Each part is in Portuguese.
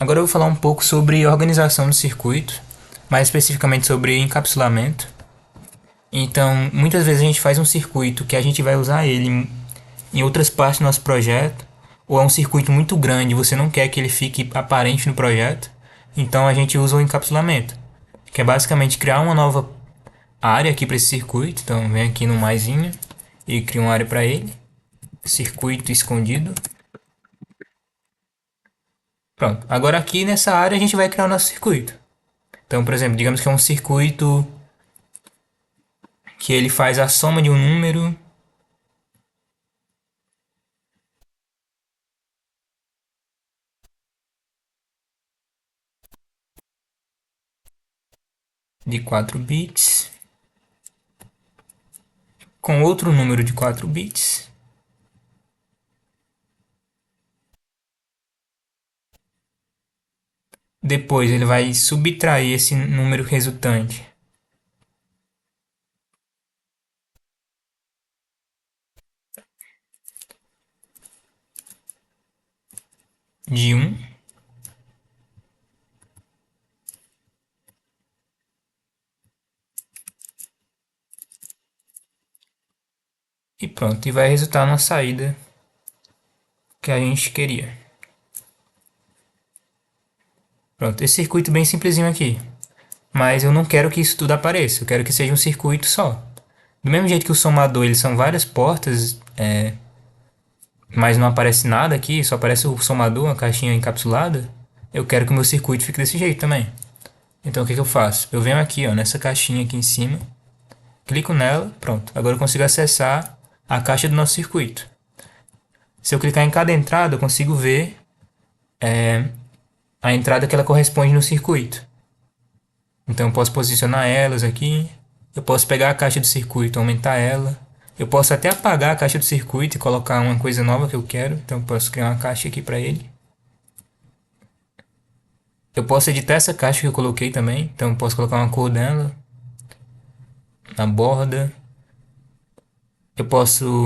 Agora eu vou falar um pouco sobre organização do circuito, mais especificamente sobre encapsulamento. Então, muitas vezes a gente faz um circuito que a gente vai usar ele em outras partes do nosso projeto, ou é um circuito muito grande, você não quer que ele fique aparente no projeto, então a gente usa o encapsulamento, que é basicamente criar uma nova área aqui para esse circuito. Então, vem aqui no maisinho e cria uma área para ele, circuito escondido. Pronto, agora aqui nessa área a gente vai criar o nosso circuito. Então, por exemplo, digamos que é um circuito que ele faz a soma de um número de 4 bits com outro número de 4 bits. Depois ele vai subtrair esse número resultante de um. E pronto, e vai resultar numa saída que a gente queria. Pronto, esse circuito bem simplesinho aqui. Mas eu não quero que isso tudo apareça, eu quero que seja um circuito só. Do mesmo jeito que o somador, eles são várias portas, mas não aparece nada aqui, só aparece o somador, uma caixinha encapsulada. Eu quero que o meu circuito fique desse jeito também. Então o que eu faço? Eu venho aqui, ó, nessa caixinha aqui em cima, clico nela, pronto. Agora eu consigo acessar a caixa do nosso circuito. Se eu clicar em cada entrada, eu consigo ver a entrada que ela corresponde no circuito. Então eu posso posicionar elas aqui, eu posso pegar a caixa do circuito, aumentar ela. Eu posso até apagar a caixa do circuito e colocar uma coisa nova que eu quero. Então eu posso criar uma caixa aqui para ele. Eu posso editar essa caixa que eu coloquei também. Então eu posso colocar uma cor dela na borda. Eu posso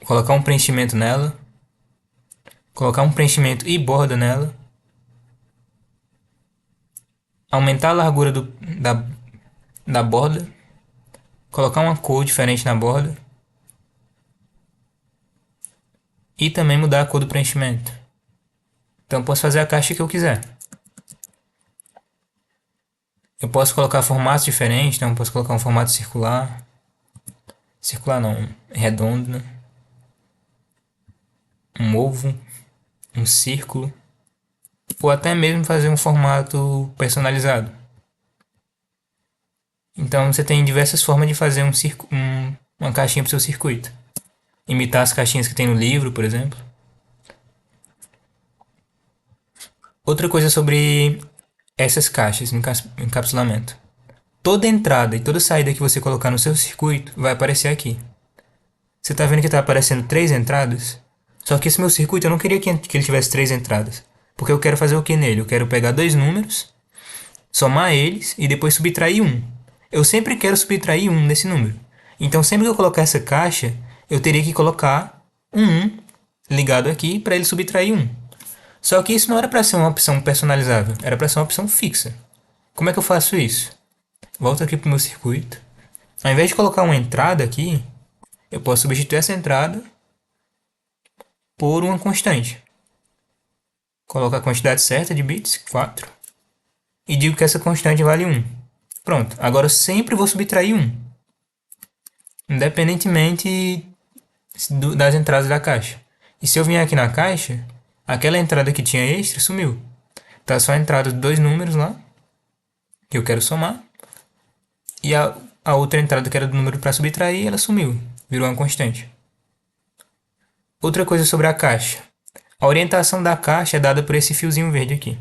colocar um preenchimento nela. Colocar um preenchimento e borda nela. Aumentar a largura da borda. Colocar uma cor diferente na borda. E também mudar a cor do preenchimento. Então eu posso fazer a caixa que eu quiser. Eu posso colocar formatos diferentes, então eu posso colocar um formato circular. Circular não, redondo, né? Um ovo, um círculo. Ou até mesmo fazer um formato personalizado. Então você tem diversas formas de fazer uma caixinha para o seu circuito. Imitar as caixinhas que tem no livro, por exemplo. Outra coisa sobre essas caixas, encapsulamento. Toda entrada e toda saída que você colocar no seu circuito vai aparecer aqui. Você está vendo que está aparecendo 3 entradas? Só que esse meu circuito eu não queria que ele tivesse 3 entradas. Porque eu quero fazer o que nele? Eu quero pegar dois números, somar eles e depois subtrair um. Eu sempre quero subtrair um desse número. Então sempre que eu colocar essa caixa, eu teria que colocar um ligado aqui para ele subtrair um. Só que isso não era para ser uma opção personalizável, era para ser uma opção fixa. Como é que eu faço isso? Volto aqui para o meu circuito. Ao invés de colocar uma entrada aqui, eu posso substituir essa entrada por uma constante. Coloco a quantidade certa de bits, 4, e digo que essa constante vale 1. Pronto, agora eu sempre vou subtrair 1, independentemente das entradas da caixa. E se eu vier aqui na caixa, aquela entrada que tinha extra sumiu. Tá só a entrada de dois números lá, que eu quero somar, e a outra entrada que era do número para subtrair, ela sumiu, virou uma constante. Outra coisa sobre a caixa. A orientação da caixa é dada por esse fiozinho verde aqui.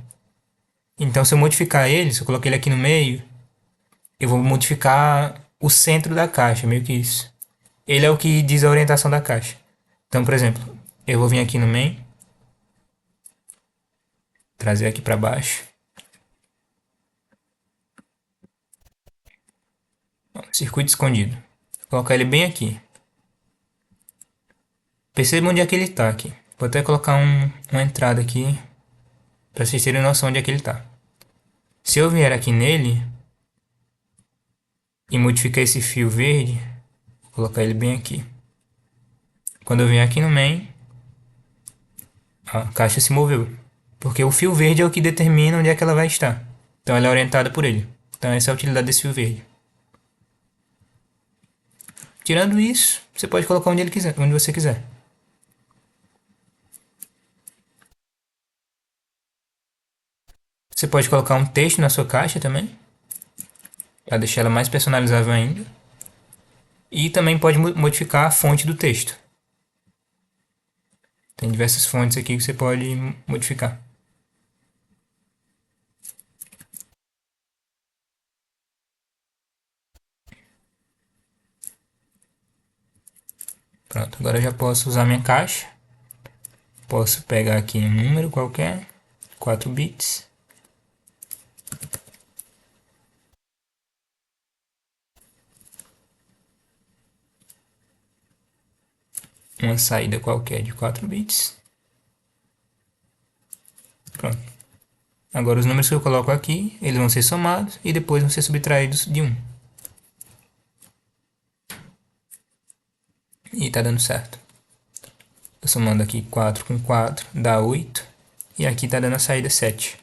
Então se eu modificar ele, se eu colocar ele aqui no meio, eu vou modificar o centro da caixa, meio que isso. Ele é o que diz a orientação da caixa. Então, por exemplo, eu vou vir aqui no main, trazer aqui para baixo. Circuito escondido. Vou colocar ele bem aqui. Perceba onde é que ele está aqui. Vou até colocar uma entrada aqui para vocês terem noção onde é que ele está. Se eu vier aqui nele e modificar esse fio verde, vou colocar ele bem aqui. Quando eu vier aqui no main, a caixa se moveu, porque o fio verde é o que determina onde é que ela vai estar. Então ela é orientada por ele. Então essa é a utilidade desse fio verde. Tirando isso, você pode colocar onde ele quiser, onde você quiser. Você pode colocar um texto na sua caixa também, para deixar ela mais personalizável ainda. E também pode modificar a fonte do texto. Tem diversas fontes aqui que você pode modificar. Pronto, agora eu já posso usar minha caixa. Posso pegar aqui um número qualquer, 4 bits. Uma saída qualquer de 4 bits. Pronto. Agora os números que eu coloco aqui, eles vão ser somados e depois vão ser subtraídos de 1. E tá dando certo. Tô somando aqui 4 com 4, dá 8. E aqui tá dando a saída 7.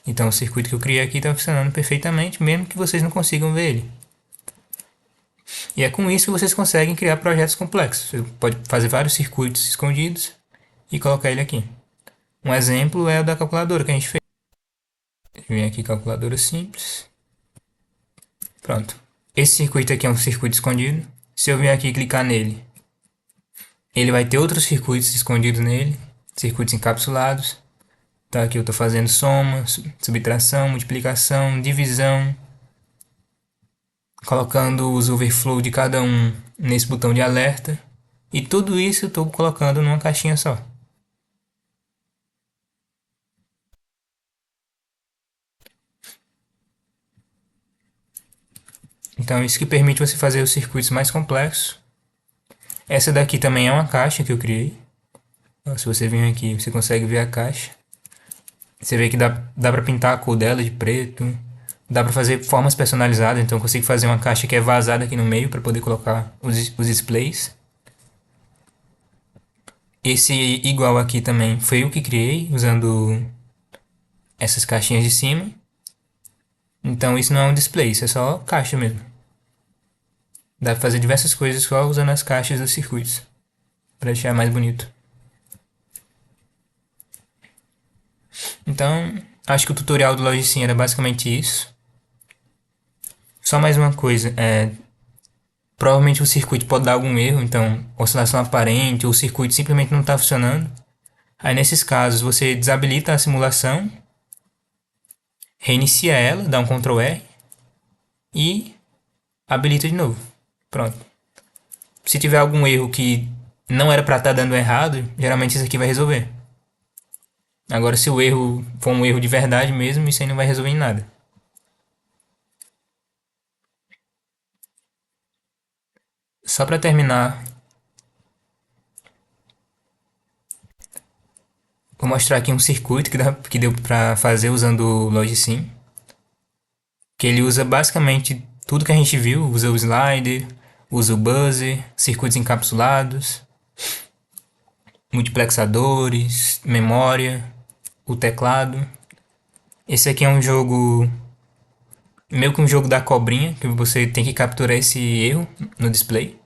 Então o circuito que eu criei aqui tá funcionando perfeitamente, mesmo que vocês não consigam ver ele. E é com isso que vocês conseguem criar projetos complexos. Você pode fazer vários circuitos escondidos e colocar ele aqui. Um exemplo é o da calculadora que a gente fez. Vem aqui calculadora simples. Pronto. Esse circuito aqui é um circuito escondido. Se eu vier aqui e clicar nele, ele vai ter outros circuitos escondidos nele, circuitos encapsulados. Então aqui eu estou fazendo soma, subtração, multiplicação, divisão, colocando os overflow de cada um nesse botão de alerta. E tudo isso eu estou colocando numa caixinha só. Então isso que permite você fazer os circuitos mais complexos. Essa daqui também é uma caixa que eu criei. Se você vir aqui, você consegue ver a caixa. Você vê que dá para pintar a cor dela de preto. Dá para fazer formas personalizadas. Então eu consigo fazer uma caixa que é vazada aqui no meio para poder colocar os displays. Esse igual aqui também foi eu que criei, usando essas caixinhas de cima. Então isso não é um display, isso é só caixa mesmo. Dá para fazer diversas coisas só usando as caixas dos circuitos, para deixar mais bonito. Então, acho que o tutorial do Logisim era basicamente isso. Só mais uma coisa, provavelmente o circuito pode dar algum erro, então oscilação aparente ou o circuito simplesmente não está funcionando. Aí nesses casos você desabilita a simulação, reinicia ela, dá um Ctrl R e habilita de novo. Pronto. Se tiver algum erro que não era para estar dando errado, geralmente isso aqui vai resolver. Agora se o erro for um erro de verdade mesmo, isso aí não vai resolver em nada. Só para terminar, vou mostrar aqui um circuito que deu para fazer usando o Logisim. Que ele usa basicamente tudo que a gente viu, usa o slider, usa o buzzer, circuitos encapsulados, multiplexadores, memória, o teclado. Esse aqui é um jogo, meio que um jogo da cobrinha, que você tem que capturar esse erro no display.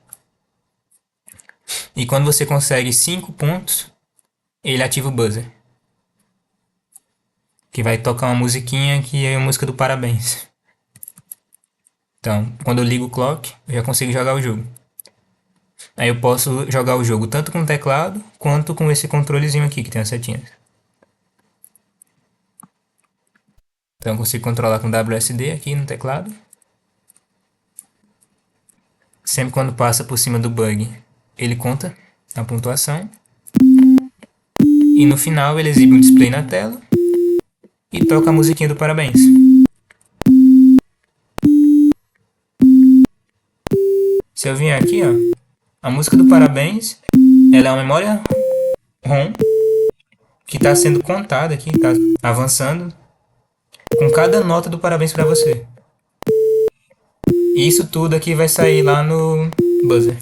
E quando você consegue 5 pontos, ele ativa o buzzer. Que vai tocar uma musiquinha que é a música do parabéns. Então, quando eu ligo o clock, eu já consigo jogar o jogo. Aí eu posso jogar o jogo tanto com o teclado, quanto com esse controlezinho aqui, que tem as setinhas. Então eu consigo controlar com WSD aqui no teclado. Sempre quando passa por cima do bug, ele conta a pontuação. E no final ele exibe um display na tela e toca a musiquinha do parabéns. Se eu vier aqui, ó, a música do parabéns, ela é uma memória ROM que está sendo contada aqui, está avançando, com cada nota do parabéns para você. E isso tudo aqui vai sair lá no buzzer.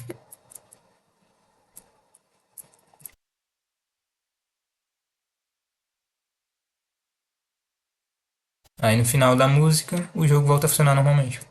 Aí no final da música, o jogo volta a funcionar normalmente.